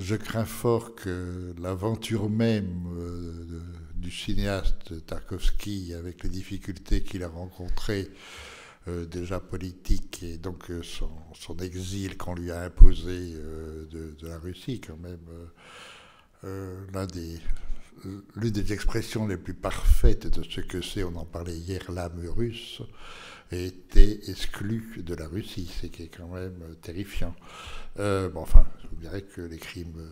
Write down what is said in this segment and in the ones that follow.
je crains fort que l'aventure même du cinéaste Tarkovsky, avec les difficultés qu'il a rencontrées, déjà politiques, et donc son exil qu'on lui a imposé de la Russie, quand même, l'une des expressions les plus parfaites de ce que c'est, on en parlait hier, l'âme russe, était exclue de la Russie, ce qui est quand même terrifiant. Bon, enfin, vous verrez que les crimes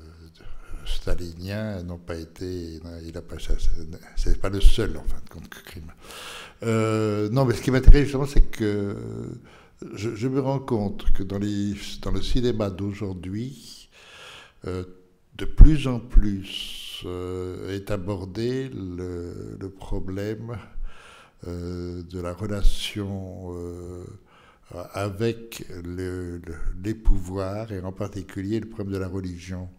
staliniens n'ont pas été. Il a pas, c'est pas le seul, en fin de compte, crime. Non, mais ce qui m'intéresse justement, c'est que je me rends compte que dans le cinéma d'aujourd'hui, euh, de plus en plus est abordé le problème de la relation avec les pouvoirs, et en particulier le problème de la religion.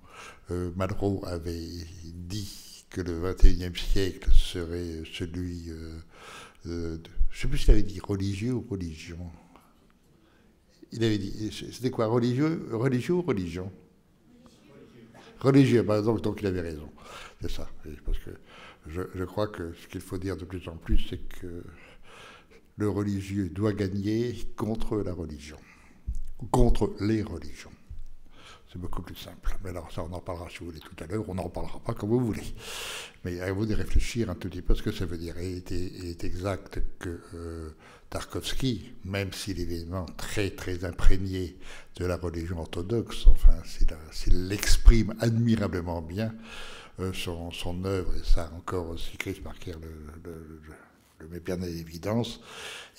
Malraux avait dit que le XXIe siècle serait celui je ne sais plus s'il avait dit religieux ou religion. Il avait dit, c'était quoi, religieux ou religion? Religieux, bah, donc il avait raison. C'est ça. Parce que je crois que ce qu'il faut dire de plus en plus, c'est que le religieux doit gagner contre la religion, contre les religions. C'est beaucoup plus simple. Mais alors ça, on en parlera si vous voulez tout à l'heure, on n'en parlera pas comme vous voulez. Mais à vous de réfléchir un tout petit peu ce que ça veut dire. Et il est exact que Tarkovsky, même s'il est évidemment très très imprégné de la religion orthodoxe, enfin s'il l'exprime admirablement bien, son œuvre, et ça encore aussi Chris Marker le met bien en évidence,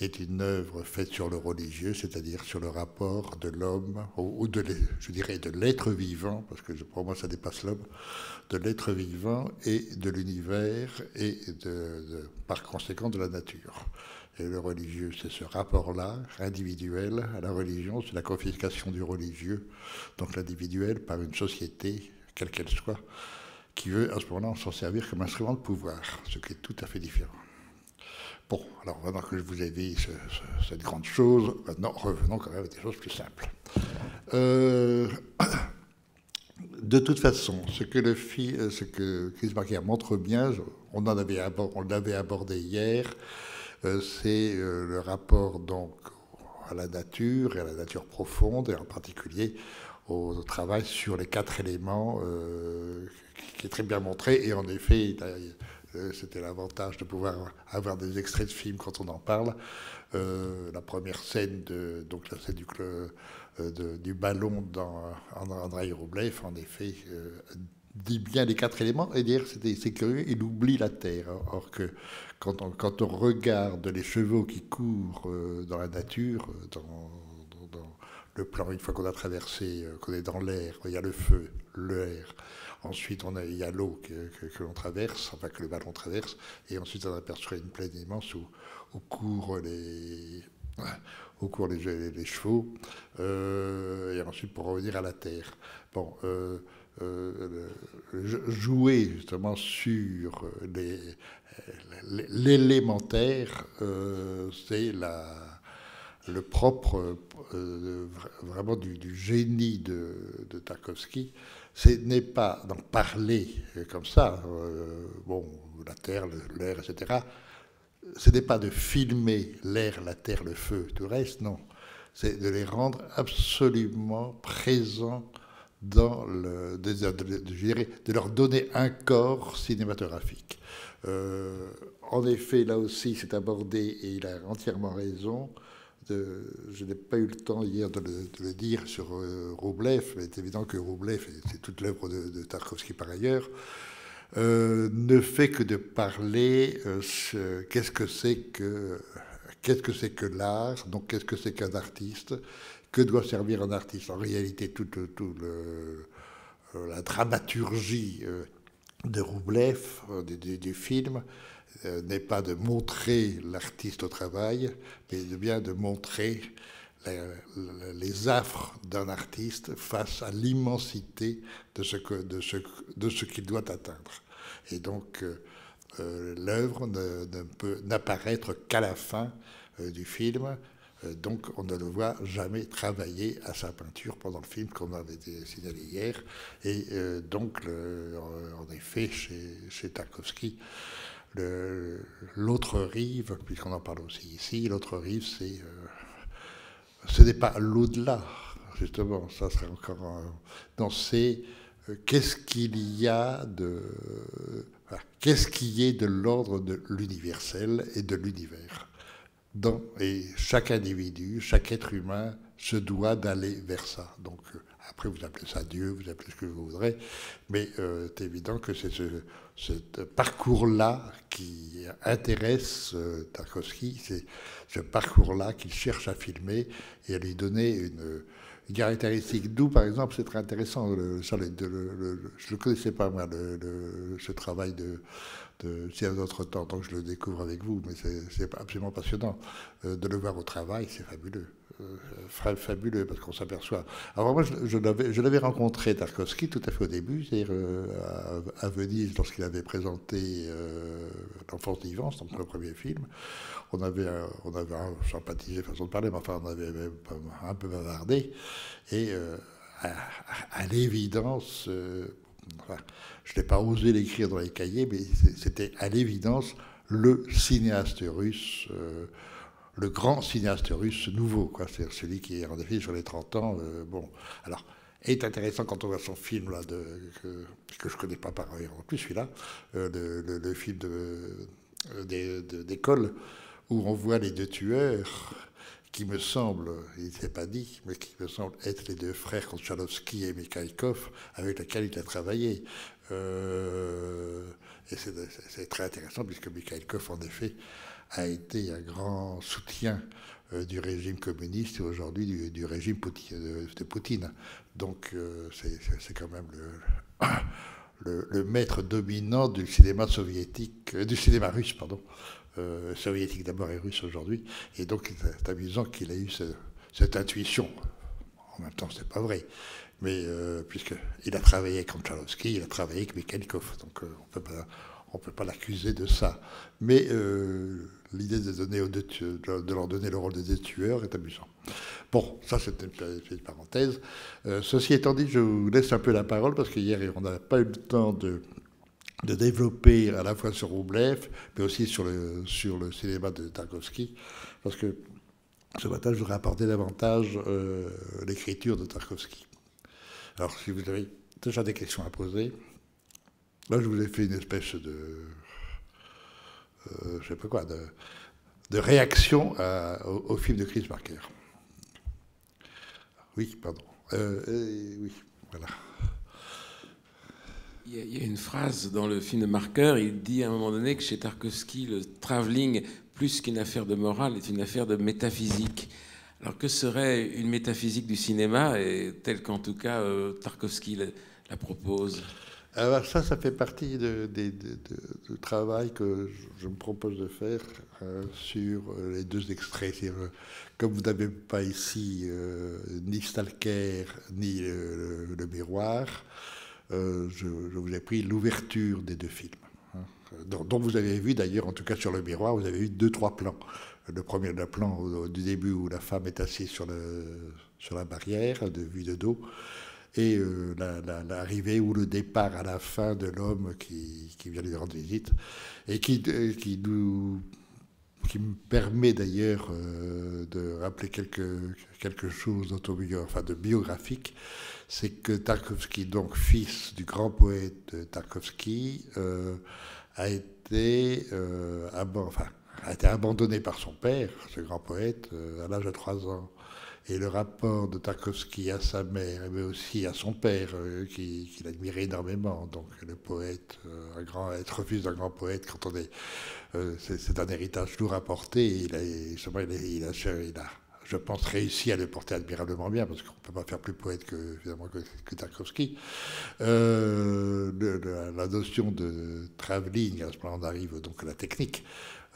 est une œuvre faite sur le religieux, c'est-à-dire sur le rapport de l'homme, ou je dirais de l'être vivant, parce que pour moi ça dépasse l'homme, de l'être vivant et de l'univers, et par conséquent de la nature. Et le religieux, c'est ce rapport-là, individuel, à la religion, c'est la confiscation du religieux, donc l'individuel, par une société, quelle qu'elle soit, qui veut à ce moment-là s'en servir comme instrument de pouvoir, ce qui est tout à fait différent. Bon, alors maintenant que je vous ai dit cette grande chose, maintenant revenons quand même à des choses plus simples. De toute façon, ce que Chris Marker montre bien, on l'avait abordé hier, c'est le rapport donc à la nature et à la nature profonde, et en particulier au travail sur les quatre éléments qui est très bien montré. Et en effet, c'était l'avantage de pouvoir avoir des extraits de films quand on en parle. La première scène, donc la scène du ballon dans Andrei Roublev, en effet, dit bien les quatre éléments, et dire c'est curieux, il oublie la terre. Or que quand on regarde les chevaux qui courent dans la nature, dans le plan, une fois qu'on a traversé, qu'on est dans l'air, il y a le feu, l'air. Ensuite, il y a l'eau que l'on traverse, enfin que le ballon traverse, et ensuite on aperçoit une plaine immense où courent les chevaux, et ensuite pour revenir à la terre. Bon, jouer justement sur l'élémentaire, c'est le propre vraiment du génie de Tarkovsky. Ce n'est pas d'en parler comme ça, bon, la terre, l'air, etc. Ce n'est pas de filmer l'air, la terre, le feu, tout le reste, non. C'est de les rendre absolument présents je dirais, de leur donner un corps cinématographique. En effet, là aussi, c'est abordé, et il a entièrement raison. Je n'ai pas eu le temps hier de le dire sur Roublev, mais c'est évident que Roublev, et c'est toute l'œuvre de Tarkovsky par ailleurs, ne fait que de parler qu'est-ce que c'est que l'art, donc qu'est-ce que c'est qu'un artiste, que doit servir un artiste. En réalité, toute la dramaturgie de Roublev, du film, n'est pas de montrer l'artiste au travail, mais bien de montrer les affres d'un artiste face à l'immensité de ce qu'il doit atteindre. Et donc, l'œuvre ne peut n'apparaître qu'à la fin du film, Donc on ne le voit jamais travailler à sa peinture pendant le film, comme on avait signalé hier. Et donc, en effet, chez Tarkovsky, l'autre rive, puisqu'on en parle aussi ici, l'autre rive, ce n'est pas l'au-delà, justement, ça serait encore non, c'est qu'est-ce qu'il y a qu'est-ce qui est de l'ordre de l'universel et de l'univers. Et chaque individu, chaque être humain se doit d'aller vers ça. Donc après, vous appelez ça Dieu, vous appelez ce que vous voudrez, mais c'est évident que c'est ce parcours-là qui intéresse Tarkovsky, c'est ce parcours-là qu'il cherche à filmer et à lui donner une caractéristique. D'où, par exemple, c'est très intéressant, je ne le connaissais pas, moi, ce travail s'il y a d'autres temps, tant que je le découvre avec vous, mais c'est absolument passionnant. De le voir au travail, c'est fabuleux. Fabuleux, parce qu'on s'aperçoit. Alors moi, je l'avais rencontré, Tarkovsky, tout à fait au début, c'est-à-dire à Venise, lorsqu'il avait présenté L'Enfance d'Ivan, son premier film. On avait sympathisé, façon de parler, mais enfin, on avait un peu bavardé. Et à l'évidence, enfin, je n'ai pas osé l'écrire dans les cahiers, mais c'était à l'évidence le cinéaste russe, le grand cinéaste russe nouveau, quoi. C'est-à-dire celui qui est en effet sur les 30 ans. Bon, alors, est intéressant quand on voit son film là, que je ne connais pas par ailleurs, en plus celui-là, le film d'école, où on voit les deux tueurs, qui me semble, il ne s'est pas dit, mais qui me semble être les deux frères Konchalovsky et Mikhaïlkov, avec lesquels il a travaillé. Et c'est très intéressant, puisque Mikhaïlkov, en effet, a été un grand soutien du régime communiste et aujourd'hui du régime de Poutine. Donc c'est quand même le maître dominant du cinéma soviétique, du cinéma russe, pardon, soviétique d'abord et russe aujourd'hui. Et donc c'est amusant qu'il ait eu cette intuition. En même temps, c'est pas vrai. Mais puisqu'il a travaillé avec Konchalovsky, il a travaillé avec Mikhaïlkov. Donc on peut pas l'accuser de ça. Mais l'idée de leur donner le rôle de deux tueurs est amusant. Bon, ça c'était une petite parenthèse. Ceci étant dit, je vous laisse un peu la parole parce qu'hier on n'a pas eu le temps de développer à la fois sur Roublev, mais aussi sur le cinéma de Tarkovsky, parce que ce matin je voudrais apporter davantage l'écriture de Tarkovsky. Alors si vous avez déjà des questions à poser, là je vous ai fait une espèce de je sais pas quoi, de réaction au film de Chris Marker. Oui, pardon. Oui, voilà. Il y a une phrase dans le film de Marker, il dit à un moment donné que chez Tarkovsky, le travelling, plus qu'une affaire de morale, est une affaire de métaphysique. Alors que serait une métaphysique du cinéma, et telle qu'en tout cas Tarkovsky la propose? Alors ça fait partie du travail que je me propose de faire sur les deux extraits. Comme vous n'avez pas ici ni Stalker ni le miroir, je vous ai pris l'ouverture des deux films. Dont vous avez vu d'ailleurs, en tout cas sur le miroir, vous avez eu 2-3 plans. Le premier plan du début où la femme est assise sur la barrière, de vue de dos. Et l'arrivée ou le départ à la fin de l'homme qui vient lui rendre visite et qui me permet d'ailleurs de rappeler quelque chose de biographique, c'est que Tarkovsky, donc fils du grand poète Tarkovsky, a été abandonné par son père, ce grand poète, à l'âge de 3 ans. Et le rapport de Tarkovsky à sa mère, mais aussi à son père, qu'il admirait énormément. Donc le poète, être fils d'un grand poète, quand on est, c'est un héritage lourd à porter. Il a, je pense, réussi à le porter admirablement bien, parce qu'on ne peut pas faire plus poète que Tarkovsky. La notion de travelling, à ce moment on arrive donc à la technique.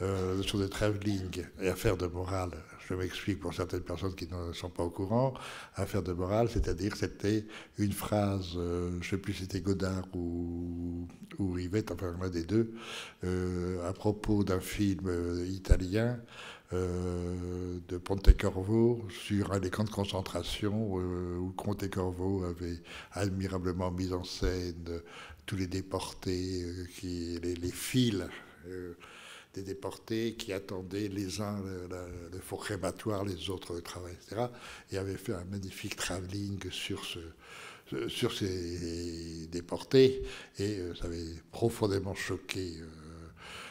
La notion de travelling et affaire de morale, je m'explique pour certaines personnes qui ne sont pas au courant. Affaire de morale, c'est-à-dire c'était une phrase, je ne sais plus si c'était Godard ou Rivette, enfin l'un des deux, à propos d'un film italien de Pontecorvo Comte-et-Corveau sur les camps de concentration où Comte-et-Corveau avait admirablement mis en scène tous les déportés, les files des déportés qui attendaient les uns le four crématoire, les autres le travail, etc. Et avait fait un magnifique travelling sur ces déportés, et ça avait profondément choqué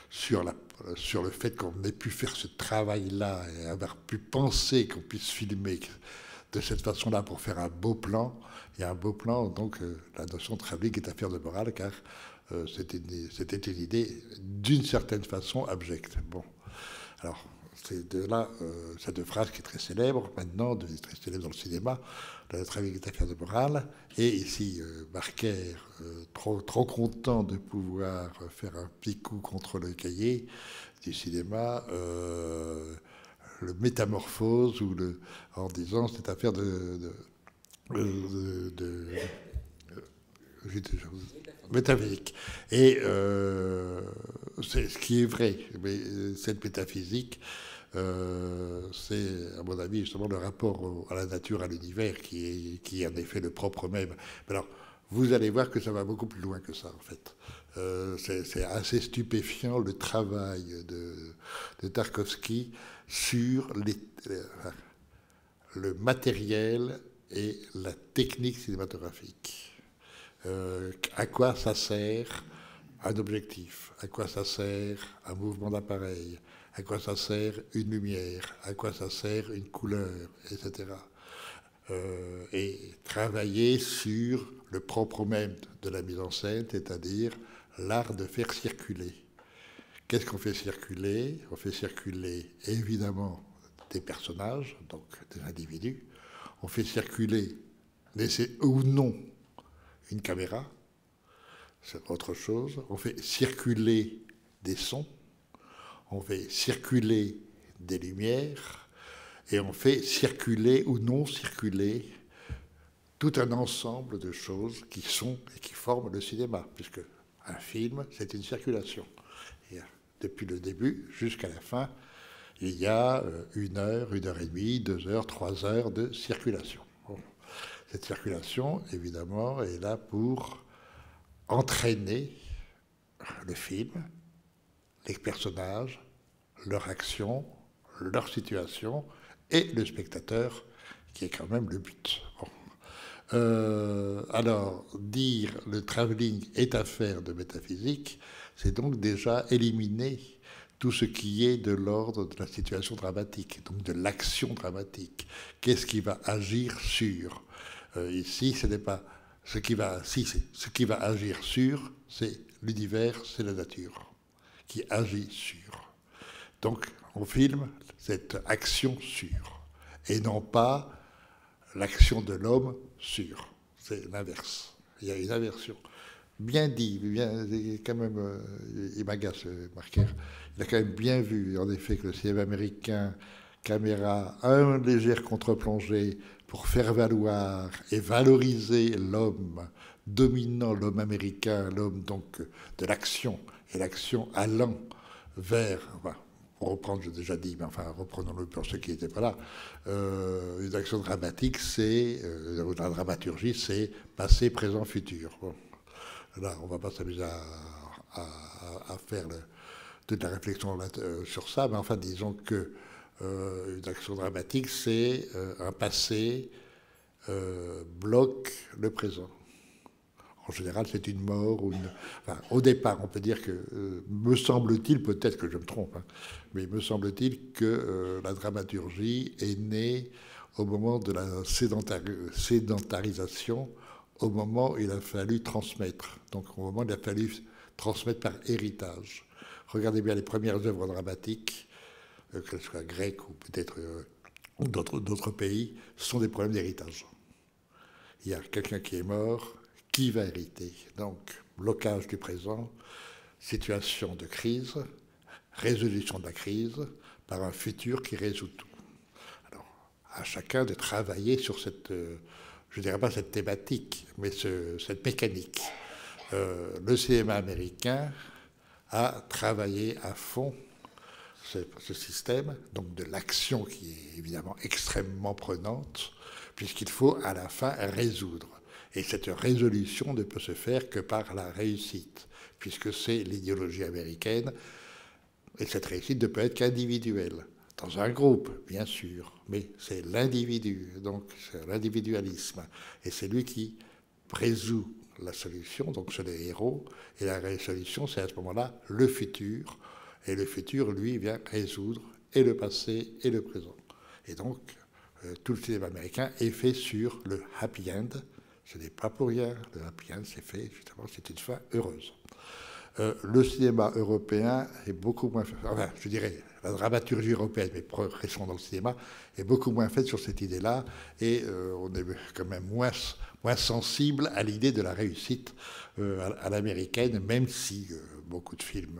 sur le fait qu'on ait pu faire ce travail-là et avoir pu penser qu'on puisse filmer de cette façon-là pour faire un beau plan. Et un beau plan, donc la notion de travelling est affaire de morale, car c'était une idée d'une certaine façon abjecte. Bon, alors c'est de là cette phrase qui est très célèbre maintenant, très célèbre dans le cinéma, le travelling est affaire de morale. Et ici, Marker, trop content de pouvoir faire un petit coup contre le cahier du cinéma, le métamorphose en disant c'est affaire métaphysique. Et c'est ce qui est vrai. Mais cette métaphysique, c'est, à mon avis, justement le rapport à la nature, à l'univers, qui est en effet le propre même. Mais alors, vous allez voir que ça va beaucoup plus loin que ça, en fait. C'est assez stupéfiant le travail de Tarkovsky sur le matériel et la technique cinématographique. À quoi ça sert un objectif? À quoi ça sert un mouvement d'appareil? À quoi ça sert une lumière? À quoi ça sert une couleur? Etc. Et travailler sur le propre même de la mise en scène, c'est-à-dire l'art de faire circuler. Qu'est-ce qu'on fait circuler? On fait circuler évidemment des personnages, donc des individus. On fait circuler, laisser ou non, une caméra, c'est autre chose. On fait circuler des sons, on fait circuler des lumières, et on fait circuler ou non circuler tout un ensemble de choses qui sont et qui forment le cinéma, puisque un film, c'est une circulation. Et depuis le début jusqu'à la fin, il y a 1 heure, 1 heure et demie, 2 heures, 3 heures de circulation. Bon. Cette circulation, évidemment, est là pour entraîner le film, les personnages, leur action, leur situation, et le spectateur, qui est quand même le but. Bon. Alors, dire le travelling est affaire de métaphysique, c'est donc déjà éliminer tout ce qui est de l'ordre de la situation dramatique, donc de l'action dramatique. Qu'est-ce qui va agir sur? Ici, ce n'est pas ce qui va agir sur, c'est l'univers, c'est la nature qui agit sur. Donc, on filme cette action sur, et non pas l'action de l'homme sur. C'est l'inverse. Il y a une inversion. Bien dit, quand même, il m'agace, Marker. Il a quand même bien vu, en effet, que le cinéma américain, caméra, un léger contre-plongée pour faire valoir et valoriser l'homme, dominant l'homme américain, l'homme donc de l'action, et l'action allant vers, enfin, pour reprendre, j'ai déjà dit, mais enfin, reprenons-le pour ceux qui n'étaient pas là, une action dramatique, la dramaturgie, c'est passé, présent, futur. Bon. Là, on ne va pas s'amuser à faire toute la réflexion sur ça, mais enfin, disons que une action dramatique, c'est un passé bloque le présent. En général, c'est une mort ou enfin, au départ, on peut dire que, me semble-t-il, peut-être que je me trompe, hein, mais me semble-t-il que la dramaturgie est née au moment de la sédentarisation, au moment où il a fallu transmettre. Donc, au moment où il a fallu transmettre par héritage. Regardez bien les premières œuvres dramatiques, qu'elles soient grecques ou peut-être d'autres pays, sont des problèmes d'héritage. Il y a quelqu'un qui est mort, qui va hériter? Donc, blocage du présent, situation de crise, résolution de la crise par un futur qui résout tout. Alors, à chacun de travailler sur cette, je ne dirais pas cette thématique, mais cette mécanique. Le cinéma américain a travaillé à fond ce système, donc de l'action qui est évidemment extrêmement prenante, puisqu'il faut à la fin résoudre. Et cette résolution ne peut se faire que par la réussite, puisque c'est l'idéologie américaine, et cette réussite ne peut être qu'individuelle. Dans un groupe, bien sûr, mais c'est l'individu, donc c'est l'individualisme. Et c'est lui qui résout la solution, donc c'est les héros, et la solution, c'est à ce moment-là le futur, et le futur, lui, vient résoudre et le passé et le présent. Et donc, tout le cinéma américain est fait sur le happy end. Ce n'est pas pour rien, le happy end, c'est fait, justement, c'est une fin heureuse. Le cinéma européen est beaucoup moins... Enfin, je dirais, la dramaturgie européenne, mais progressons dans le cinéma, est beaucoup moins faite sur cette idée-là, et on est quand même moins sensible à l'idée de la réussite à l'américaine, même si beaucoup de films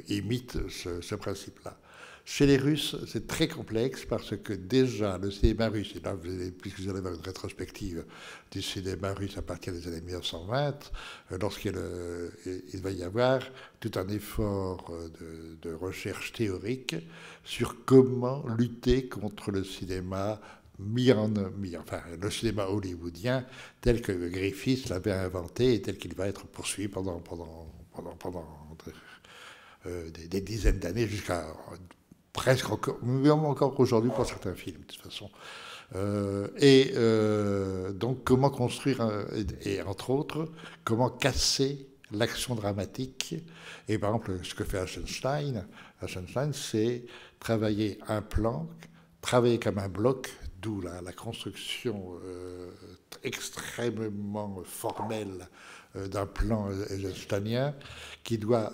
imitent ce principe-là. Chez les Russes, c'est très complexe parce que déjà le cinéma russe, et là puisque vous allez avoir une rétrospective du cinéma russe à partir des années 1920, lorsqu'il va y avoir tout un effort de recherche théorique sur comment lutter contre le cinéma enfin, le cinéma hollywoodien tel que Griffith l'avait inventé et tel qu'il va être poursuivi pendant des dizaines d'années jusqu'à presque encore, même encore aujourd'hui pour certains films, de toute façon. Donc, comment construire, et entre autres, comment casser l'action dramatique. Et par exemple, ce que fait Eisenstein, c'est travailler un plan, travailler comme un bloc, d'où la construction extrêmement formelle d'un plan eisensteinien qui doit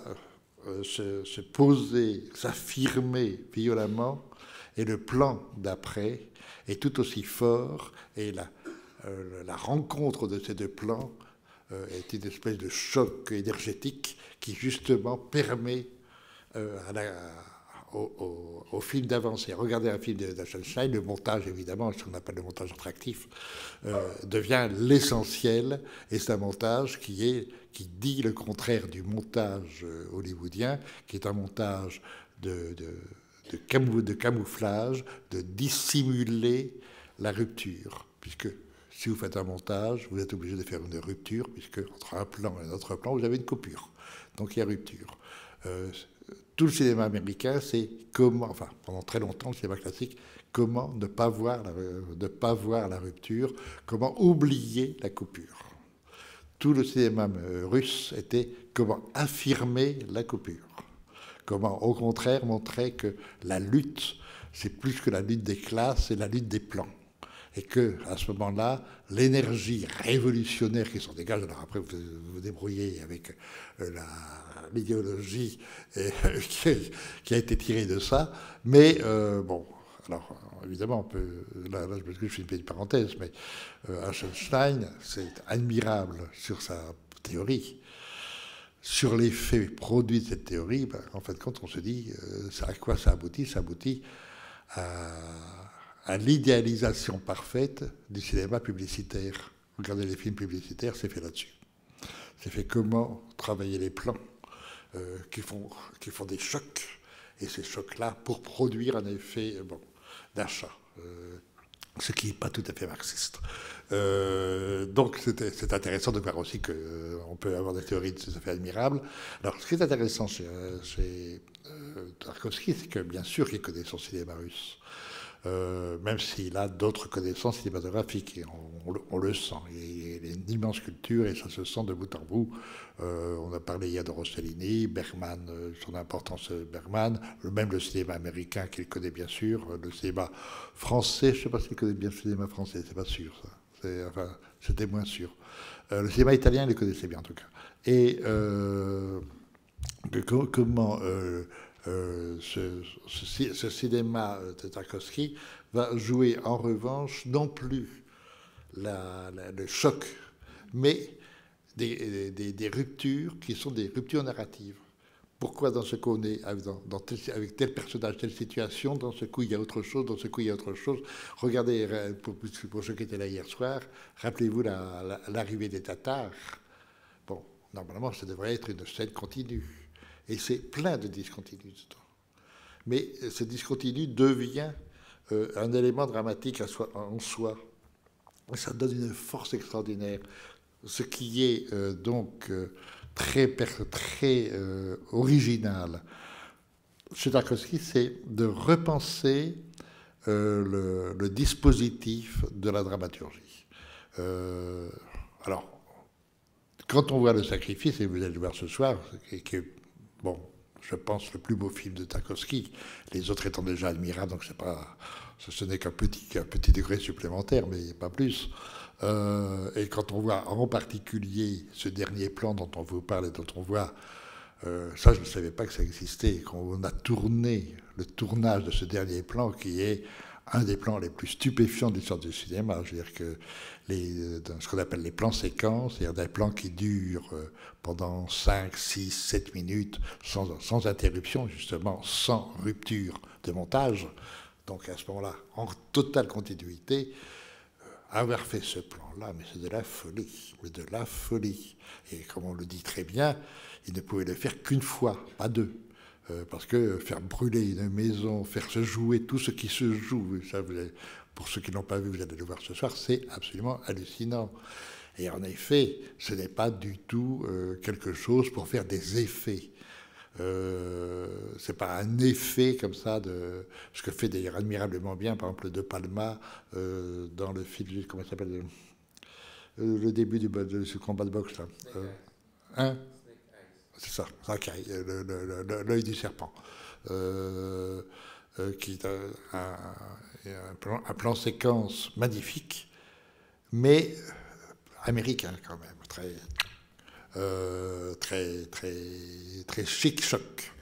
se poser, s'affirmer violemment, et le plan d'après est tout aussi fort, et la rencontre de ces deux plans est une espèce de choc énergétique qui justement permet au film d'avancer. Regardez un film d'Eisenstein, le montage, évidemment, ce qu'on appelle le montage attractif, devient l'essentiel, et c'est un montage qui dit le contraire du montage hollywoodien, qui est un montage de camouflage, de dissimuler la rupture, puisque si vous faites un montage, vous êtes obligé de faire une rupture, puisque entre un plan et un autre plan, vous avez une coupure. Donc il y a rupture. Tout le cinéma américain, c'est comment, enfin pendant très longtemps, le cinéma classique, comment ne pas voir la rupture, comment oublier la coupure. Tout le cinéma russe était comment affirmer la coupure, comment au contraire montrer que la lutte, c'est plus que la lutte des classes, c'est la lutte des plans. Et que à ce moment-là, l'énergie révolutionnaire qui s'en dégage, alors après vous vous débrouillez avec l'idéologie qui a été tirée de ça, mais bon, alors évidemment on peut, là je fais une petite parenthèse, mais Eisenstein, c'est admirable sur sa théorie. Sur l'effet produit de cette théorie, en fait, quand on se dit à quoi ça aboutit à l'idéalisation parfaite du cinéma publicitaire. Regardez les films publicitaires, c'est fait là-dessus. C'est fait comment travailler les plans qui font des chocs, et ces chocs-là pour produire un effet d'achat. Ce qui n'est pas tout à fait marxiste. Donc c'est intéressant de voir aussi qu'on peut avoir des théories tout à fait admirables. Alors ce qui est intéressant chez Tarkovsky, c'est que bien sûr qu'il connaît son cinéma russe. Même s'il a d'autres connaissances cinématographiques, et on le sent. Il a une immense culture et ça se sent de bout en bout. On a parlé hier de Rossellini, Bergman, son importance Bergman, même le cinéma américain qu'il connaît bien sûr, le cinéma français, je ne sais pas s'il connaît bien le cinéma français, c'est pas sûr ça. Enfin, c'était moins sûr. Le cinéma italien, il le connaissait bien en tout cas. Et comment ce cinéma de Tarkovsky va jouer en revanche non plus le choc, mais des ruptures qui sont des ruptures narratives. Pourquoi dans ce qu'on est avec tel personnage, telle situation, dans ce coup il y a autre chose, dans ce coup il y a autre chose. Regardez, pour ceux qui étaient là hier soir, rappelez-vous l'arrivée des Tatars. Bon, normalement ça devrait être une scène continue. Et c'est plein de discontinuités. Mais ce discontinu devient un élément dramatique en soi. Ça donne une force extraordinaire. Ce qui est donc très original chez Tarkovsky, c'est de repenser le dispositif de la dramaturgie. Alors, quand on voit Le Sacrifice, et vous allez le voir ce soir, qui est, bon, je pense, le plus beau film de Tarkovsky, les autres étant déjà admirables, donc ce n'est qu'un petit degré supplémentaire, mais pas plus. Et quand on voit en particulier ce dernier plan dont on vous parle et dont on voit, ça je ne savais pas que ça existait, qu'on a tourné le tournage de ce dernier plan qui est un des plans les plus stupéfiants de l'histoire du cinéma. Je veux dire que dans ce qu'on appelle les plans séquences, c'est-à-dire des plans qui durent pendant 5, 6, 7 minutes sans interruption, justement, sans rupture de montage. Donc à ce moment-là, en totale continuité, avoir fait ce plan-là, mais c'est de la folie, mais de la folie. Et comme on le dit très bien, il ne pouvait le faire qu'une fois, pas deux. Parce que faire brûler une maison, faire se jouer tout ce qui se joue, ça, pour ceux qui ne l'ont pas vu, vous allez le voir ce soir, c'est absolument hallucinant. Et en effet, ce n'est pas du tout quelque chose pour faire des effets. C'est pas un effet comme ça de ce que fait d'ailleurs admirablement bien, par exemple, De Palma dans le film, comment ça s'appelle, le début de ce combat de boxe là. Hein? C'est ça, l'œil du serpent, qui est un plan séquence magnifique, mais américain quand même, très chic-choc.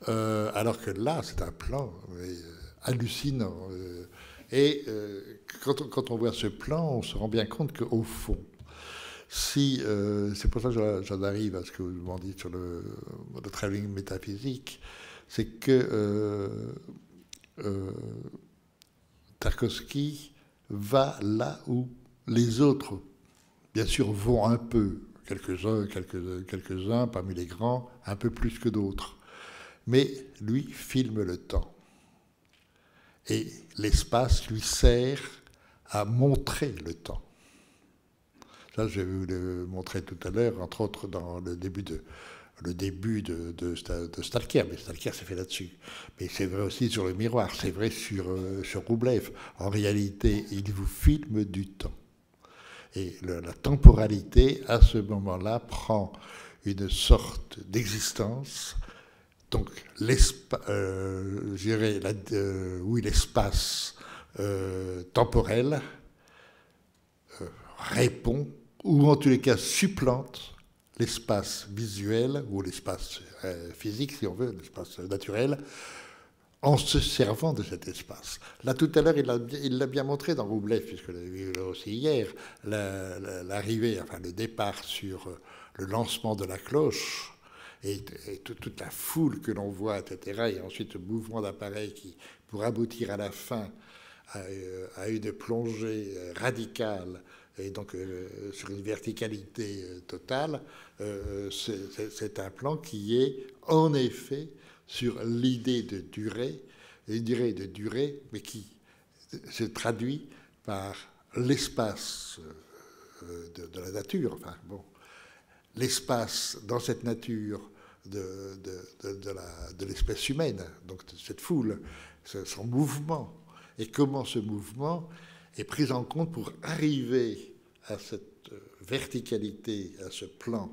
Alors que là, c'est un plan hallucinant. Et quand on voit ce plan, on se rend bien compte qu'au fond, c'est pour ça que j'en arrive à ce que vous m'en dites sur le travelling métaphysique, c'est que Tarkovsky va là où les autres, bien sûr, vont un peu, quelques-uns parmi les grands, un peu plus que d'autres. Mais lui filme le temps. Et l'espace lui sert à montrer le temps. Ça, je vais vous le montrer tout à l'heure, entre autres dans le début de Stalker. Mais Stalker, c'est fait là-dessus. Mais c'est vrai aussi sur le miroir, c'est vrai sur Roublev. En réalité, il vous filme du temps. Et la temporalité, à ce moment-là, prend une sorte d'existence. Donc, l'espace temporel répond, ou en tous les cas supplante, l'espace visuel, ou l'espace physique, si on veut, l'espace naturel, en se servant de cet espace. Là, tout à l'heure, il l'a bien montré dans Roublev, puisque l'a vu aussi hier, l'arrivée, enfin le départ sur le lancement de la cloche, et toute la foule que l'on voit, etc., et ensuite le mouvement d'appareil qui, pour aboutir à la fin, à une plongée radicale, et donc sur une verticalité totale, c'est un plan qui est en effet sur l'idée de durée, mais qui se traduit par l'espace de la nature. Enfin, bon, l'espace dans cette nature de l'espèce humaine, donc de cette foule, son mouvement, et comment ce mouvement est pris en compte pour arriver à cette verticalité, à ce plan,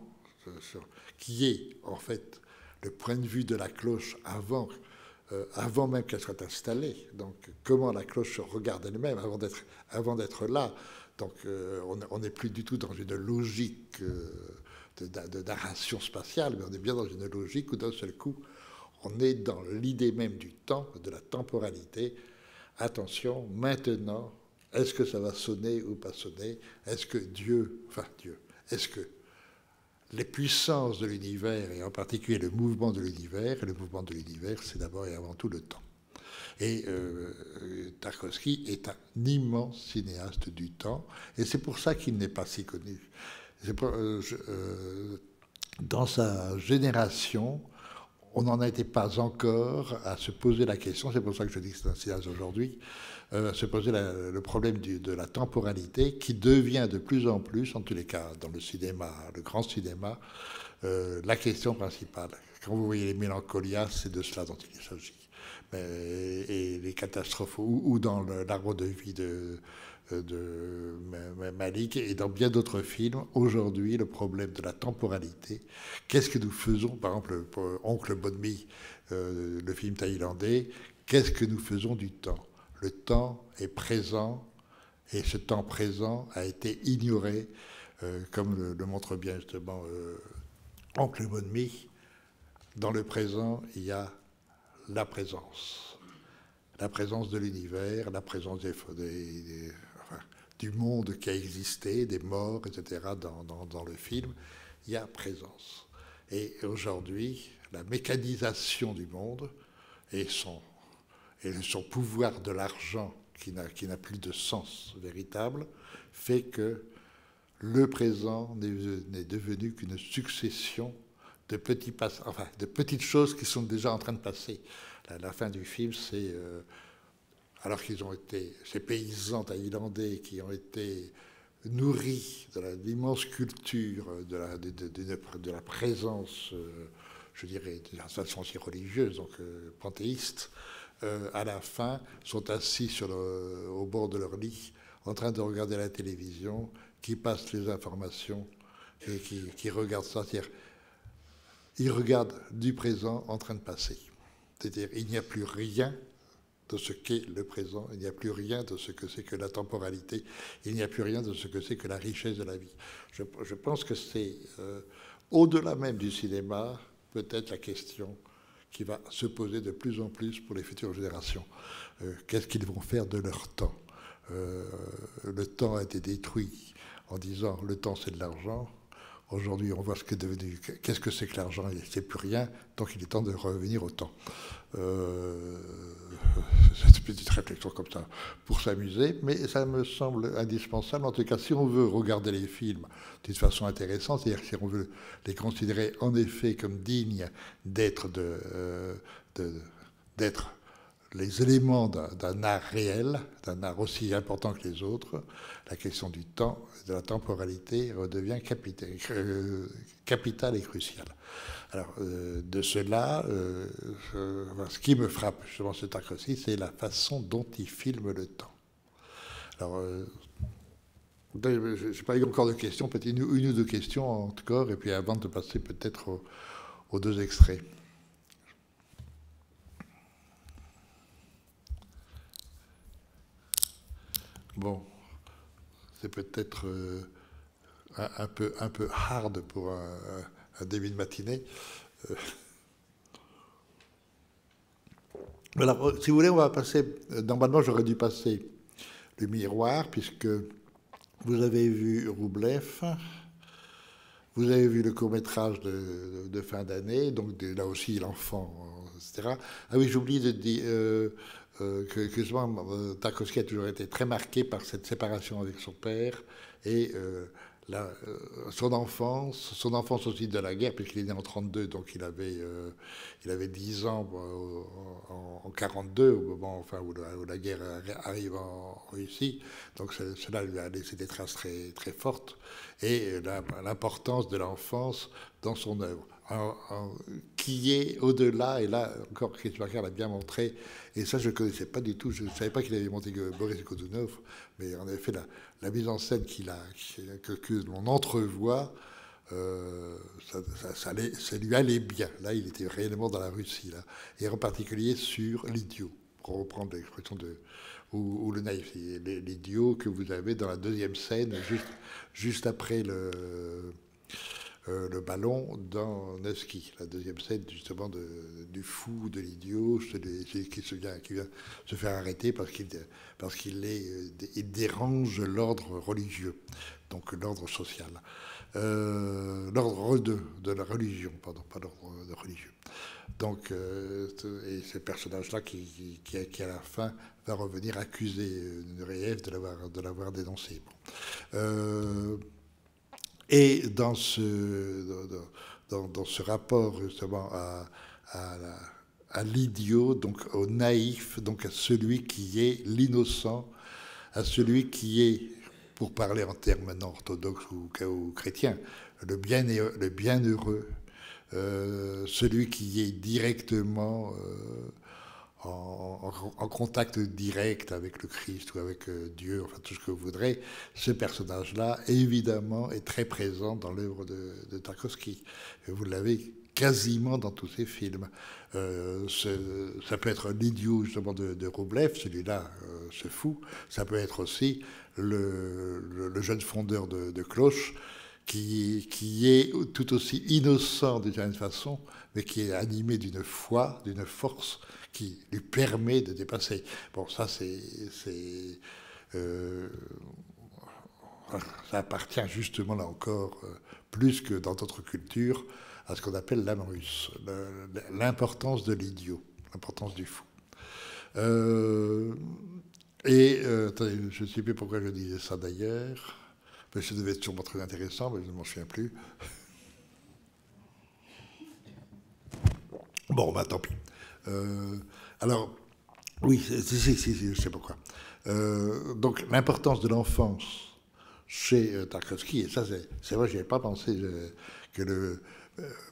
qui est en fait le point de vue de la cloche avant même qu'elle soit installée. Donc, comment la cloche se regarde elle-même avant d'être là. Donc, on n'est plus du tout dans une logique de narration spatiale, mais on est bien dans une logique où d'un seul coup, on est dans l'idée même du temps, de la temporalité. Attention, maintenant, est-ce que ça va sonner ou pas sonner? Est-ce que est-ce que les puissances de l'univers, et en particulier le mouvement de l'univers, c'est d'abord et avant tout le temps. Et Tarkovsky est un immense cinéaste du temps, et c'est pour ça qu'il n'est pas si connu. Dans sa génération, on n'en était pas encore à se poser la question, c'est pour ça que je dis que c'est un cinéaste aujourd'hui, se poser le problème de la temporalité qui devient de plus en plus, en tous les cas dans le cinéma, le grand cinéma, la question principale. Quand vous voyez les mélancolias, c'est de cela dont il s'agit. Et les catastrophes, ou dans l'arbre de vie de Malick et dans bien d'autres films, aujourd'hui, le problème de la temporalité. Qu'est-ce que nous faisons, par exemple, pour Oncle Bonmi, le film thaïlandais, qu'est-ce que nous faisons du temps? Le temps est présent, et ce temps présent a été ignoré, comme le montre bien justement Oncle Bonmi. Dans le présent, il y a la présence de l'univers, la présence du monde qui a existé, des morts, etc. dans le film, il y a présence. Et aujourd'hui, la mécanisation du monde et son pouvoir de l'argent qui n'a plus de sens véritable fait que le présent n'est devenu qu'une succession de petites choses qui sont déjà en train de passer. La fin du film, c'est alors qu'ils ont été ces paysans thaïlandais qui ont été nourris de l'immense culture de la présence, je dirais, d'une façon aussi religieuse, donc panthéiste, à la fin sont assis au bord de leur lit, en train de regarder la télévision, qui passent les informations et qui regardent ça. C'est-à-dire, ils regardent du présent en train de passer. C'est-à-dire, il n'y a plus rien de ce qu'est le présent, il n'y a plus rien de ce que c'est que la temporalité, il n'y a plus rien de ce que c'est que la richesse de la vie. Je pense que c'est, au-delà même du cinéma, peut-être la question qui va se poser de plus en plus pour les futures générations. Qu'est-ce qu'ils vont faire de leur temps? Le temps a été détruit en disant le temps c'est de l'argent. Aujourd'hui, on voit ce qu'est devenu. Qu'est-ce que c'est que l'argent? C'est plus rien, donc il est temps de revenir au temps. C'est une petite réflexion comme ça pour s'amuser, mais ça me semble indispensable. En tout cas, si on veut regarder les films d'une façon intéressante, c'est-à-dire si on veut les considérer en effet comme dignes d'être les éléments d'un art réel, d'un art aussi important que les autres, la question du temps, de la temporalité redevient capitale et cruciale. Alors, de cela, ce qui me frappe justement ce Tarkovsky, c'est la façon dont il filme le temps. Alors, je n'ai pas eu encore de questions, peut-être une ou deux questions encore, et puis avant de passer peut-être aux deux extraits. Bon, c'est peut-être un peu hard pour un début de matinée. Alors, si vous voulez, on va passer. Normalement, j'aurais dû passer le miroir, puisque vous avez vu Roublev, vous avez vu le court-métrage de fin d'année, donc là aussi l'enfant, etc. Ah oui, j'oublie de dire que justement, Tarkovsky a toujours été très marqué par cette séparation avec son père et son enfance aussi de la guerre, puisqu'il est né en 1932, donc il avait 10 ans en 1942, au moment où la guerre arrive en Russie. Donc cela lui a laissé des traces très, très fortes, et l'importance de l'enfance dans son œuvre. Qui est au-delà, et là encore Chris Marker l'a bien montré, et ça je ne connaissais pas du tout, je ne savais pas qu'il avait monté Boris Godunov, mais en effet la mise en scène que l'on entrevoit, ça lui allait bien. Là il était réellement dans la Russie, là. Et en particulier sur l'idiot, pour reprendre l'expression ou le naïf, l'idiot que vous avez dans la deuxième scène, juste après le ballon dans Nevsky, la deuxième scène justement du fou, de l'idiot, qui vient se faire arrêter parce qu'il dérange l'ordre religieux, donc l'ordre social, l'ordre de la religion, pardon, pas l'ordre de religieux. Donc, et ce personnage-là qui à la fin va revenir accuser Nureyev de l'avoir dénoncé. Bon. Et dans ce rapport justement à l'idiot, donc au naïf, donc à celui qui est l'innocent, à celui qui est, pour parler en termes maintenant orthodoxes ou chrétiens, le bienheureux, celui qui est directement en contact direct avec le Christ ou avec Dieu, enfin tout ce que vous voudrez. Ce personnage-là, évidemment, est très présent dans l'œuvre de Tarkovsky. Vous l'avez quasiment dans tous ses films. Ça peut être l'idiot justement de Roublev, celui-là, ce fou. Ça peut être aussi le jeune fondeur de Cloche, qui est tout aussi innocent d'une certaine façon, mais qui est animé d'une foi, d'une force qui lui permet de dépasser. Bon, ça ça appartient justement là encore, plus que dans d'autres cultures, à ce qu'on appelle l'âme russe, l'importance de l'idiot, l'importance du fou. Attendez, je ne sais plus pourquoi je disais ça d'ailleurs. Ça devait être sûrement très intéressant, mais je ne m'en souviens plus. Bon, bah tant pis. Alors, oui, je sais pourquoi. Donc, l'importance de l'enfance chez Tarkovsky, et ça, c'est vrai, je n'y avais pas pensé, que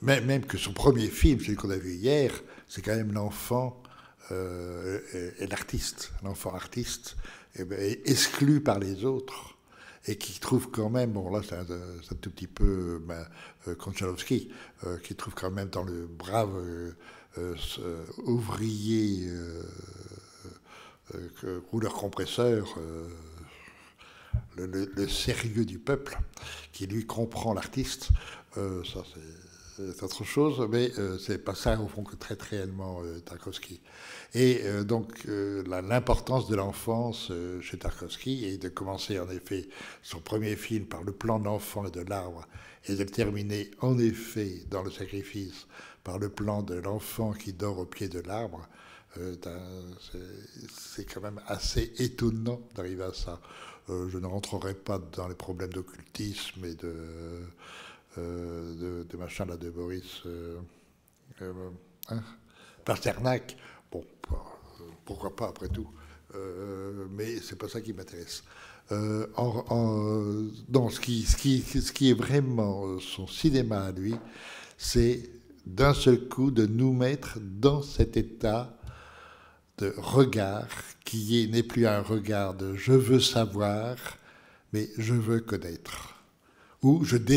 même que son premier film, celui qu'on a vu hier, c'est quand même l'enfant et l'artiste. L'enfant artiste est exclu par les autres, et qui trouve quand même, bon là c'est un tout petit peu Konchalovsky, qui trouve quand même dans le brave ouvrier rouleur compresseur le sérieux du peuple, qui lui comprend l'artiste. Ça c'est autre chose, mais c'est pas ça au fond que traite réellement Tarkovsky. Et donc l'importance de l'enfance chez Tarkovsky, et de commencer en effet son premier film par le plan de l'enfant et de l'arbre, et de le terminer en effet dans le sacrifice par le plan de l'enfant qui dort au pied de l'arbre, c'est quand même assez étonnant d'arriver à ça. Je ne rentrerai pas dans les problèmes d'occultisme et de machin là de Boris Pasternak. Bon, pourquoi pas après tout, mais c'est pas ça qui m'intéresse. Non, ce qui est vraiment son cinéma à lui, c'est d'un seul coup de nous mettre dans cet état de regard qui n'est plus un regard de je veux savoir, mais je veux connaître. Ou c'est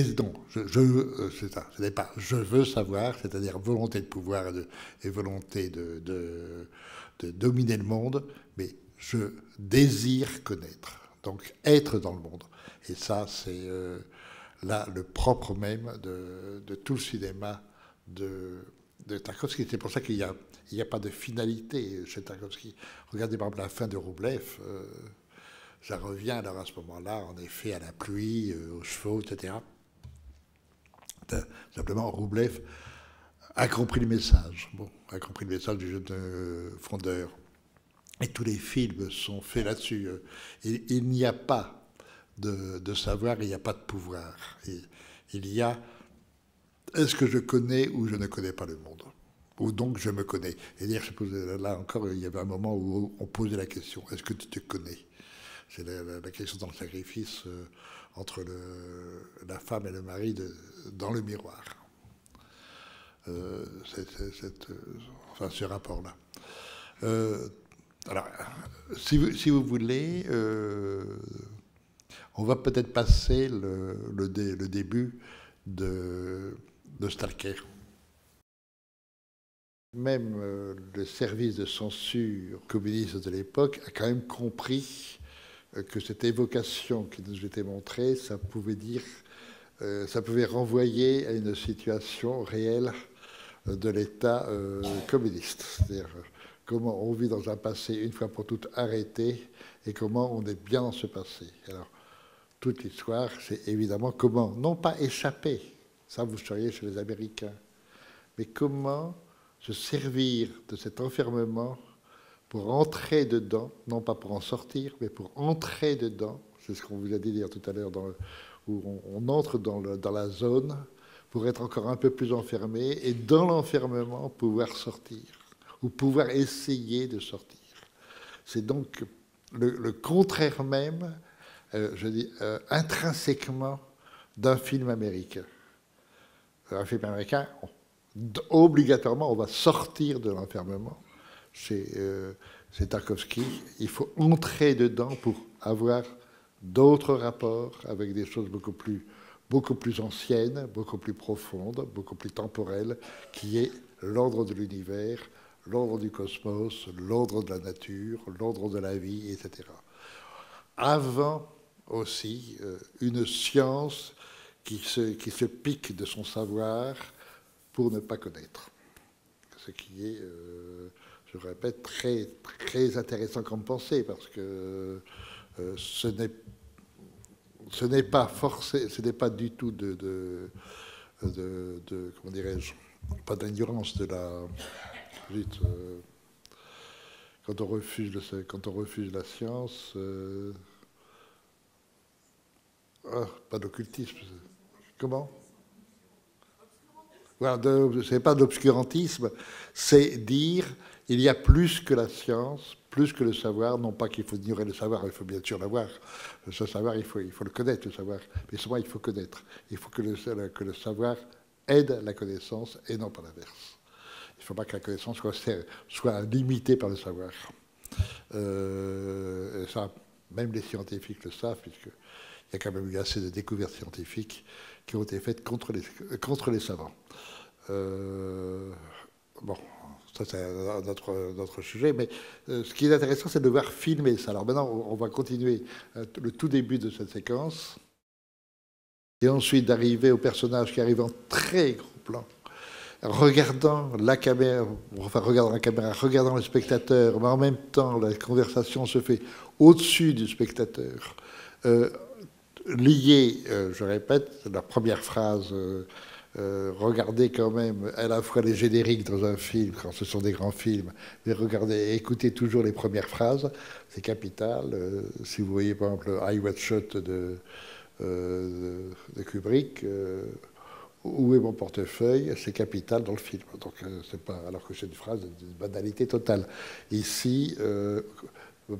ça, ce n'est pas je veux savoir, c'est-à-dire volonté de pouvoir et volonté de dominer le monde, mais je désire connaître, donc être dans le monde. Et ça, c'est là le propre même de tout le cinéma de Tarkovsky. C'est pour ça qu'il n'y a pas de finalité chez Tarkovsky. Regardez par exemple la fin de Roublev. Ça revient alors à ce moment-là, en effet, à la pluie, aux chevaux, etc. Simplement, Roublev a compris le message. Bon, a compris le message du jeune fondeur. Et tous les films sont faits là-dessus. Il n'y a pas de savoir, il n'y a pas de pouvoir. Il y a est-ce que je connais ou je ne connais pas le monde, ou donc je me connais. Et dire, là encore, il y avait un moment où on posait la question, est-ce que tu te connais? C'est la question dans le sacrifice entre la femme et le mari dans le miroir. Enfin, ce rapport-là. Alors, si vous voulez, on va peut-être passer le début de Stalker. Même le service de censure communiste de l'époque a quand même compris que cette évocation qui nous était montrée, ça pouvait renvoyer à une situation réelle de l'État communiste. C'est-à-dire comment on vit dans un passé une fois pour toutes arrêté et comment on est bien dans ce passé. Alors, toute l'histoire, c'est évidemment comment, non pas échapper, ça vous seriez chez les Américains, mais comment se servir de cet enfermement pour entrer dedans, non pas pour en sortir, mais pour entrer dedans, c'est ce qu'on vous a dit tout à l'heure, où on entre dans la zone pour être encore un peu plus enfermé, et dans l'enfermement, pouvoir sortir, ou pouvoir essayer de sortir. C'est donc le contraire même, je dis, intrinsèquement, d'un film américain. Un film américain, obligatoirement, on va sortir de l'enfermement. C'est Tarkovsky. Il faut entrer dedans pour avoir d'autres rapports avec des choses beaucoup plus anciennes, beaucoup plus profondes, beaucoup plus temporelles, qui est l'ordre de l'univers, l'ordre du cosmos, l'ordre de la nature, l'ordre de la vie, etc. Avant aussi une science qui se pique de son savoir pour ne pas connaître. Ce qui est, je le répète, très, très intéressant comme pensée, parce que ce n'est pas forcé, ce n'est pas du tout comment dirais-je, pas d'ignorance de la... quand on refuse la science, pas d'occultisme. Comment? Voilà, ce n'est pas de l'obscurantisme, c'est dire il y a plus que la science, plus que le savoir, non pas qu'il faut ignorer le savoir, il faut bien sûr l'avoir. Ce savoir, il faut le connaître, le savoir. Mais souvent, il faut connaître. Il faut que le savoir aide la connaissance et non pas l'inverse. Il ne faut pas que la connaissance soit limitée par le savoir. Et ça, même les scientifiques le savent, puisqu'il y a quand même eu assez de découvertes scientifiques qui ont été faites contre les savants. Bon, ça c'est un autre sujet, mais ce qui est intéressant, c'est de voir filmer ça. Alors maintenant, on va continuer le tout début de cette séquence, et ensuite d'arriver au personnage qui arrive en très gros plan, regardant la caméra, regardant le spectateur, mais en même temps, la conversation se fait au-dessus du spectateur. Lié, je répète, la première phrase, regardez quand même à la fois les génériques dans un film, quand ce sont des grands films, mais écoutez toujours les premières phrases, c'est capital. Si vous voyez par exemple I Watch Shot de Kubrick, où est mon portefeuille, c'est capital dans le film. Donc c'est pas, alors que c'est une phrase d'une banalité totale. Ici,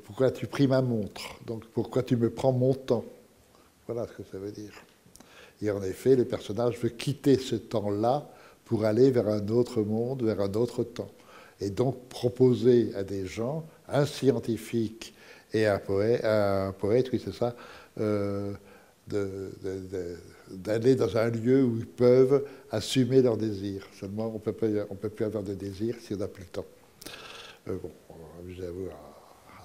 pourquoi tu pris ma montre? Donc pourquoi tu me prends mon temps? Voilà ce que ça veut dire. Et en effet, le personnage veut quitter ce temps-là pour aller vers un autre monde, vers un autre temps. Et donc proposer à des gens, un scientifique et un poète, oui c'est ça, d'aller dans un lieu où ils peuvent assumer leurs désirs. Seulement, on ne peut plus avoir de désirs si on n'a plus le temps. Bon, amusez à vous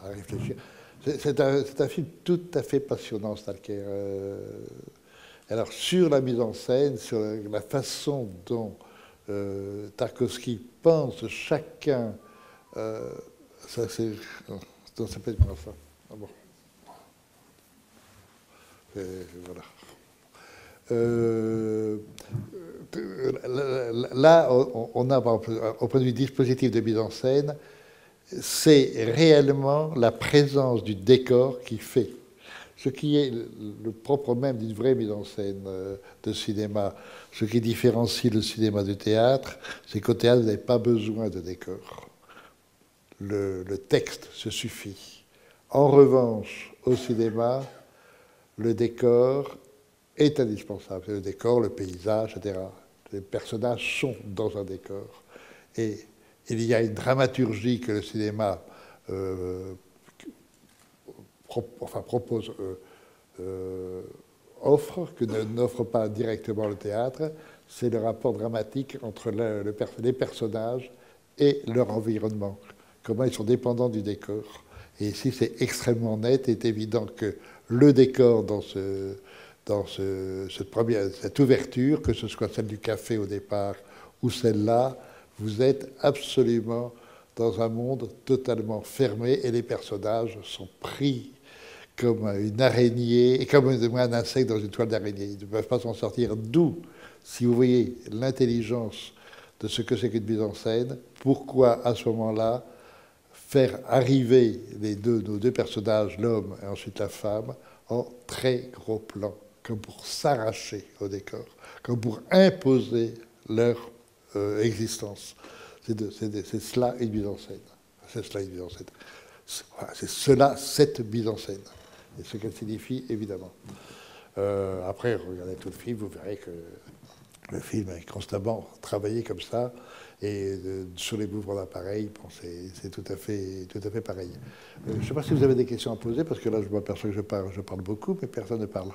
à réfléchir. C'est un film tout à fait passionnant, Stalker. Alors, sur la mise en scène, sur la façon dont Tarkovsky pense chacun, ça c'est... Ça s'appelle comment ça? Ah bon. Voilà. Là, on a, au point de vue dispositif de mise en scène, c'est réellement la présence du décor qui fait. Ce qui est le propre même d'une vraie mise en scène de cinéma. Ce qui différencie le cinéma du théâtre, c'est qu'au théâtre, vous n'avez pas besoin de décor. Le texte se suffit. En revanche, au cinéma, le décor est indispensable. C'est le décor, le paysage, etc. Les personnages sont dans un décor. Et il y a une dramaturgie que le cinéma offre, que n'offre pas directement le théâtre, c'est le rapport dramatique entre les personnages et leur environnement. Comment ils sont dépendants du décor. Et ici, c'est extrêmement net. Il est évident que le décor dans cette ouverture, que ce soit celle du café au départ ou celle-là, vous êtes absolument dans un monde totalement fermé et les personnages sont pris comme une araignée, et comme un insecte dans une toile d'araignée. Ils ne peuvent pas s'en sortir. D'où, si vous voyez l'intelligence de ce que c'est qu'une mise en scène, pourquoi à ce moment-là faire arriver nos deux personnages, l'homme et ensuite la femme, en très gros plan, comme pour s'arracher au décor, comme pour imposer leur existence. C'est cela une mise en scène. C'est cela une mise en scène. Voilà, c'est cela cette mise en scène. Et ce qu'elle signifie, évidemment. Après, regardez tout le film, vous verrez que le film est constamment travaillé comme ça. Et sur les mouvements d'appareil, bon, c'est tout à fait pareil. Je ne sais pas si vous avez des questions à poser, parce que là, je m'aperçois que je parle beaucoup, mais personne ne parle.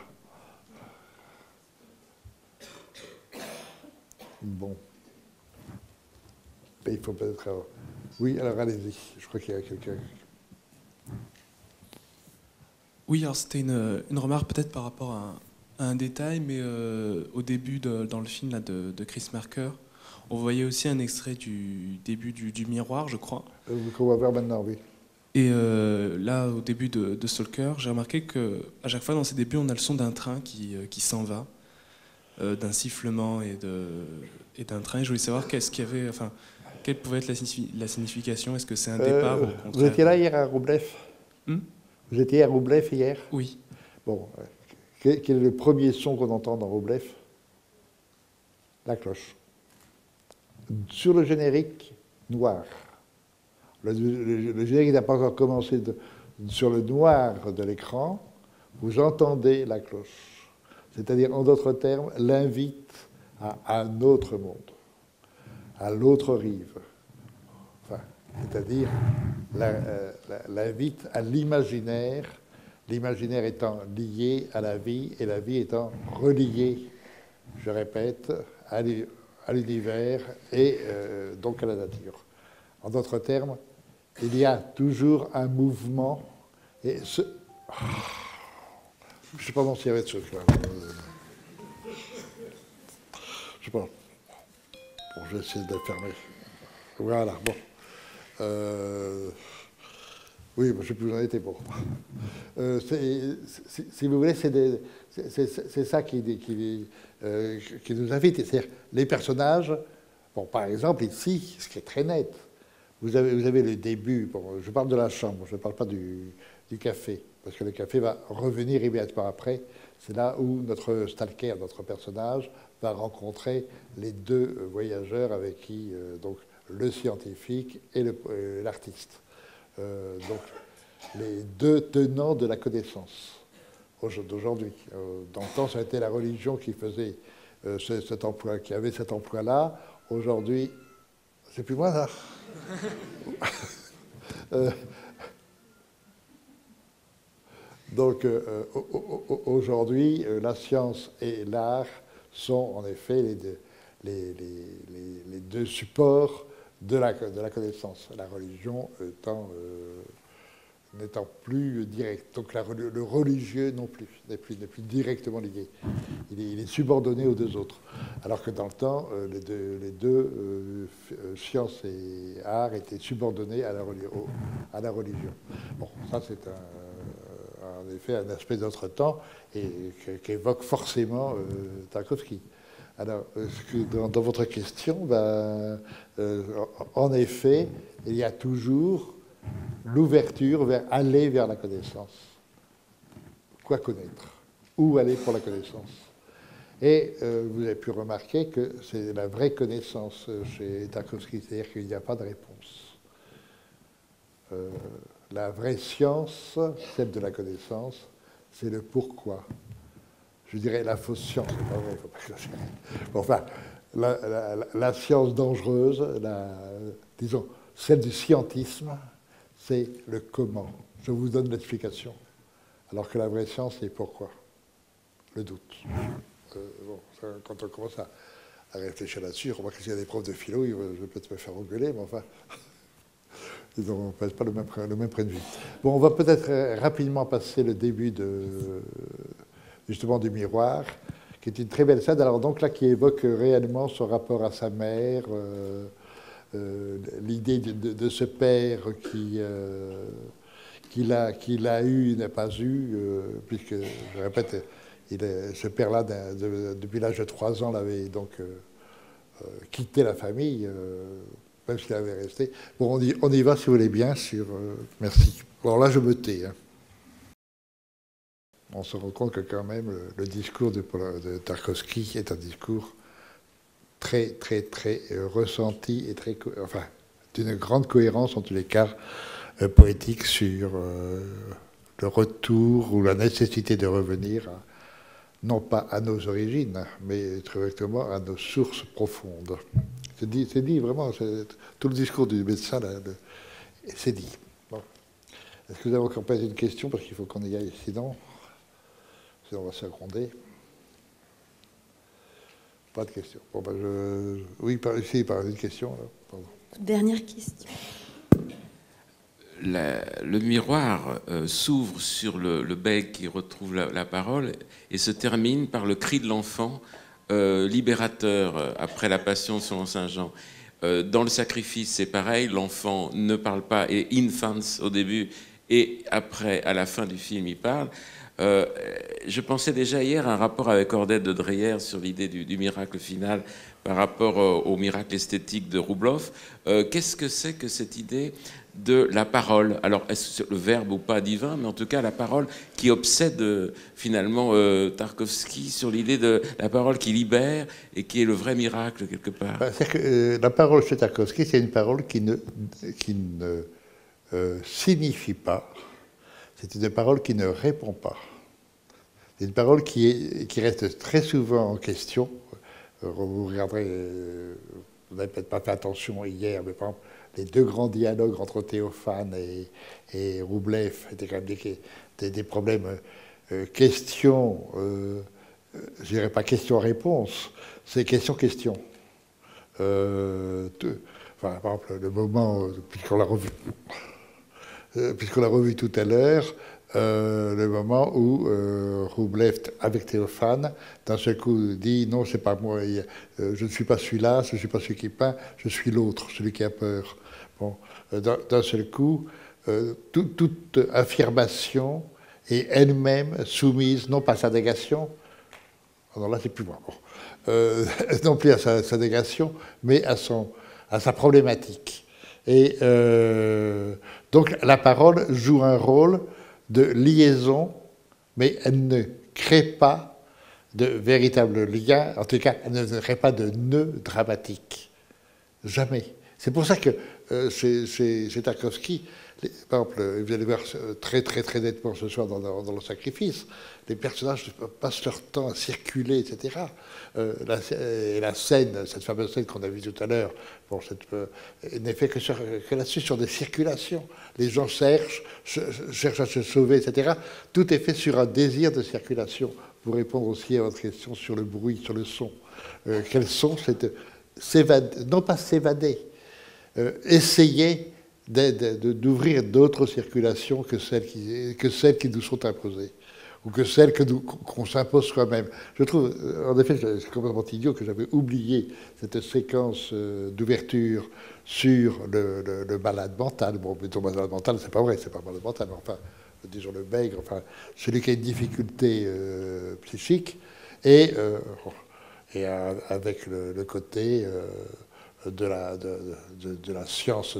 Bon. Mais il faut peut-être... Oui, alors allez-y. Je crois qu'il y a quelqu'un... Oui, alors c'était une remarque peut-être par rapport à un détail, mais au début, dans le film là, de Chris Marker, on voyait aussi un extrait du début du miroir, je crois. Qu'on va voir maintenant, oui. Et là, au début de Stalker, j'ai remarqué qu'à chaque fois dans ces débuts, on a le son d'un train qui s'en va, d'un sifflement et d'un train. Et je voulais savoir qu'est-ce qu'il y avait, enfin, quelle pouvait être la signification. Est-ce que c'est un départ ou au contraire? Vous étiez là hier à Roublev? Vous étiez à Roublev hier? Oui. Bon, quel est le premier son qu'on entend dans Roublev? La cloche. Sur le générique noir. Le générique n'a pas encore commencé. Sur le noir de l'écran, vous entendez la cloche. C'est-à-dire, en d'autres termes, l'invite à un autre monde, à l'autre rive. Enfin, c'est-à-dire, l'invite à l'imaginaire, l'imaginaire étant lié à la vie et la vie étant reliée, je répète, à l'univers et donc à la nature. En d'autres termes, il y a toujours un mouvement et ce... Je ne sais pas s'il y avait de ce là. Je sais pas. Bon, je vais essayer de le fermer. Voilà, bon. Oui, je ne sais plus où j'en étais. Bon. Si vous voulez, c'est ça qui nous invite. C'est-à-dire, les personnages, bon, par exemple, ici, ce qui est très net, vous avez le début, bon, je parle de la chambre, je ne parle pas du café, parce que le café va revenir immédiatement après. C'est là où notre stalker, notre personnage, va rencontrer les deux voyageurs avec qui, donc, le scientifique et l'artiste. Donc, les deux tenants de la connaissance d'aujourd'hui. Dans le temps, ça a été la religion qui faisait cet emploi, qui avait cet emploi-là. Aujourd'hui, c'est plus moi, là. Donc, aujourd'hui, la science et l'art sont en effet les deux supports de la connaissance. La religion n'étant plus direct. Donc le religieux non plus, n'est plus directement lié. Il est subordonné aux deux autres. Alors que dans le temps, les deux sciences et art étaient subordonnés à la religion. Bon, ça c'est en effet un aspect de notre temps et qu'évoque forcément Tarkovsky. Alors, dans votre question, en effet, il y a toujours l'ouverture aller vers la connaissance. Quoi connaître? Où aller pour la connaissance? Et vous avez pu remarquer que c'est la vraie connaissance chez Tarkovsky, c'est-à-dire qu'il n'y a pas de réponse. La vraie science, celle de la connaissance, c'est le pourquoi. Je dirais la fausse science, c'est pas vrai, il ne faut pas exagérer. Bon, enfin, la science dangereuse, disons, celle du scientisme, c'est le comment. Je vous donne l'explication. Alors que la vraie science, c'est pourquoi. Le doute. Bon, ça, quand on commence à réfléchir là-dessus, on remarque qu'il y a des profs de philo, je vais peut-être me faire engueuler, mais enfin, ils n'ont peut-être pas le même point de vue. Bon, on va peut-être rapidement passer le début justement du miroir, qui est une très belle scène, alors donc là, qui évoque réellement son rapport à sa mère, l'idée de ce père qu'il a eu, n'a pas eu, puisque, je répète, ce père-là, depuis l'âge de 3 ans, l'avait donc quitté la famille, même s'il avait resté. Bon, on y va, si vous voulez bien, sur... merci. Alors là, je me tais. Hein. on se rend compte que quand même le discours de Tarkovsky est un discours très, très, très ressenti et très, enfin, d'une grande cohérence en tous les cas poétique sur le retour ou la nécessité de revenir non pas à nos origines, mais très exactement à nos sources profondes. C'est dit vraiment, tout le discours du médecin, c'est dit. Bon. Est-ce que vous avez encore posé une question, parce qu'il faut qu'on y aille, sinon on va se gronder. Pas de question. Bon, ben oui, ici, par une question. Là. Pardon. Dernière question. Le miroir s'ouvre sur le bègue qui retrouve la parole et se termine par le cri de l'enfant libérateur après la passion selon saint Jean. Dans le sacrifice, c'est pareil, l'enfant ne parle pas, et infants au début, et après, à la fin du film, il parle. Je pensais déjà hier à un rapport avec Ordette de Dreyer sur l'idée du miracle final par rapport au miracle esthétique de Roubloff. Qu'est-ce que c'est que cette idée de la parole? Alors, est-ce le verbe ou pas divin, mais en tout cas la parole qui obsède finalement Tarkovsky sur l'idée de la parole qui libère et qui est le vrai miracle quelque part. C'est que la parole chez Tarkovsky, c'est une parole qui ne signifie pas. C'est une parole qui ne répond pas. C'est une parole qui reste très souvent en question. Vous regarderez, vous n'avez peut-être pas fait attention hier, mais par exemple, les deux grands dialogues entre Théophane et Roublev étaient quand même des problèmes questions, je dirais pas question-réponse, c'est question-question. Enfin, par exemple, le moment, puisqu'on l'a revu tout à l'heure, le moment où Roublev, avec Théophane, d'un seul coup dit « Non, c'est pas moi, je ne suis pas celui-là, je ne suis pas celui qui peint, je suis l'autre, celui qui a peur. » Bon, d'un seul coup, toute affirmation est elle-même soumise, non pas à sa négation, alors là c'est plus moi, bon, non plus à sa négation, mais à sa problématique. Et donc la parole joue un rôle de liaison, mais elle ne crée pas de véritable lien, en tout cas, elle ne crée pas de nœud dramatique. Jamais. C'est pour ça que chez Tarkovsky, par exemple, vous allez voir très très très nettement ce soir dans le sacrifice, les personnages passent leur temps à circuler, etc. La scène, cette fameuse scène qu'on a vue tout à l'heure, bon, n'est fait que là-dessus, sur des circulations. Les gens cherchent à se sauver, etc. Tout est fait sur un désir de circulation. Pour répondre aussi à votre question sur le bruit, sur le son. Quels sont non pas s'évader, essayer d'ouvrir d'autres circulations que celles qui nous sont imposées, ou que celles qu'on s'impose soi-même. Je trouve, en effet, c'est complètement idiot que j'avais oublié cette séquence d'ouverture sur le malade mental. Bon, plutôt malade mental, c'est pas vrai, c'est pas malade mental, mais enfin, disons le maigre, enfin, celui qui a une difficulté psychique, et avec le côté de la science,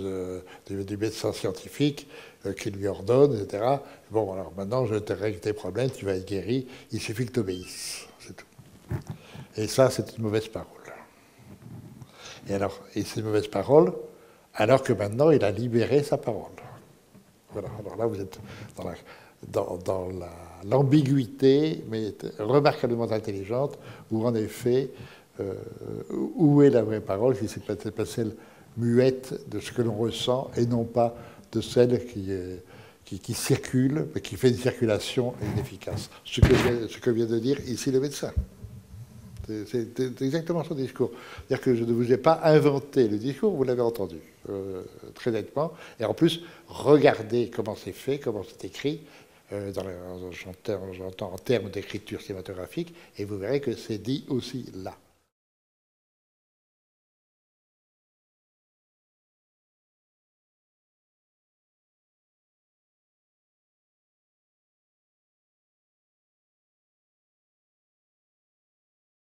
du médecin scientifique qui lui ordonne, etc. Bon, alors maintenant, je te règle tes problèmes, tu vas être guéri, il suffit que tu obéisses. C'est tout. Et ça, c'est une mauvaise parole. Et c'est une mauvaise parole, alors que maintenant, il a libéré sa parole. Voilà, alors là, vous êtes dans l'ambiguïté, mais remarquablement intelligente, où en effet, où est la vraie parole, si c'est peut-être pas celle muette de ce que l'on ressent, et non pas de celle qui circule, mais qui fait une circulation inefficace. Ce que vient de dire ici le médecin. C'est exactement son discours. C'est-à-dire que je ne vous ai pas inventé le discours, vous l'avez entendu, très nettement. Et en plus, regardez comment c'est fait, comment c'est écrit, j'entends en termes d'écriture cinématographique, et vous verrez que c'est dit aussi là.